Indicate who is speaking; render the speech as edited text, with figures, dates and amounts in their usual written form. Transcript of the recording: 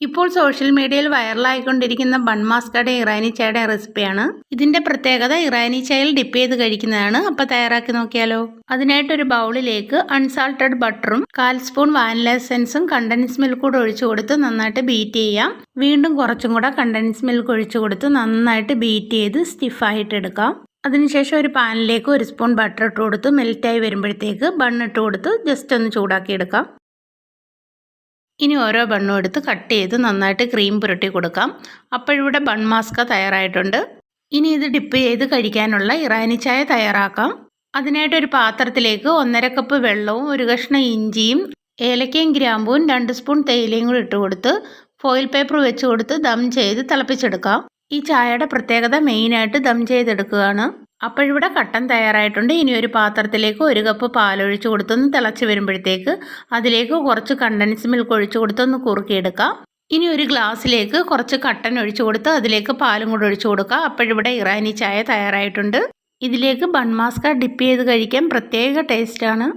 Speaker 1: ഇപ്പോൾ സോഷ്യൽ മീഡിയയിൽ വൈറലായിക്കൊണ്ടിരിക്കുന്ന ബൺ മാസ്കയുടെയും ഇറാനി ചായയുടെയും റെസിപ്പിയാണ്. ഇതിന്റെ പ്രത്യേകത ഇറാനി ചായയിൽ ഡിപ്പ് ചെയ്ത് കഴിക്കുന്നതാണ്. അപ്പോൾ തയ്യാറാക്കി നോക്കിയാലോ. അതിനായിട്ടൊരു ബൗളിലേക്ക് അൺസാൾട്ടഡ് ബട്ടറും 1/4 സ്പൂൺ വാനില എസൻസും കണ്ടൻസ് മിൽക്ക് കൂടെ ഒഴിച്ചു കൊടുത്ത് നന്നായിട്ട് ബീറ്റ് ചെയ്യാം. വീണ്ടും കുറച്ചും കൂടെ കണ്ടൻസ് മിൽക്ക് ഒഴിച്ചു കൊടുത്ത് നന്നായിട്ട് ബീറ്റ് ചെയ്ത് സ്റ്റിഫായിട്ട് എടുക്കാം. അതിനുശേഷം ഒരു പാനിലേക്ക് 1 സ്പൂൺ ബട്ടർ ഇട്ട് കൊടുത്ത് മെൽറ്റായി വരുമ്പോഴത്തേക്ക് ബണ്ണിട്ട് കൊടുത്ത് ജസ്റ്റ് ഒന്ന് ചൂടാക്കി എടുക്കാം. ഇനി ഓരോ ബണ്ണും എടുത്ത് കട്ട് ചെയ്ത് നന്നായിട്ട് ക്രീം പുരട്ടി കൊടുക്കാം. അപ്പോഴിവിടെ ബൺ മാസ്ക തയ്യാറായിട്ടുണ്ട്. ഇനി ഇത് ഡിപ്പ് ചെയ്ത് കഴിക്കാനുള്ള ഇറാനി ചായ തയ്യാറാക്കാം. അതിനായിട്ടൊരു പാത്രത്തിലേക്ക് 1/2 കപ്പ് വെള്ളവും 1 കഷ്ണം ഇഞ്ചിയും ഏലക്കയും ഗ്രാമ്പൂവും 2 സ്പൂൺ തേയിലയും കൂടി ഇട്ട് കൊടുത്ത് ഫോയിൽ പേപ്പർ വെച്ച് കൊടുത്ത് ദം ചെയ്ത് തിളപ്പിച്ചെടുക്കാം. ഈ ചായയുടെ പ്രത്യേകത മെയിനായിട്ട് ദം ചെയ്തെടുക്കുകയാണ്. അപ്പോഴിവിടെ കട്ടൻ തയ്യാറായിട്ടുണ്ട്. ഇനി ഒരു പാത്രത്തിലേക്ക് 1 കപ്പ് പാലൊഴിച്ച് കൊടുത്തൊന്ന് തിളച്ച് വരുമ്പോഴത്തേക്ക് അതിലേക്ക് കുറച്ച് കണ്ടൻസ് മിൽക്ക് ഒഴിച്ച് കൊടുത്തൊന്ന് കുറുക്കിയെടുക്കാം. ഇനി ഒരു ഗ്ലാസ്സിലേക്ക് കുറച്ച് കട്ടൻ ഒഴിച്ച് കൊടുത്ത് അതിലേക്ക് പാലും കൂടെ ഒഴിച്ച് കൊടുക്കുക. അപ്പോഴിവിടെ ഇറാനി ചായ തയ്യാറായിട്ടുണ്ട്. ഇതിലേക്ക് ബൺ മാസ്ക ഡിപ്പ് ചെയ്ത് കഴിക്കാൻ പ്രത്യേക ടേസ്റ്റാണ്.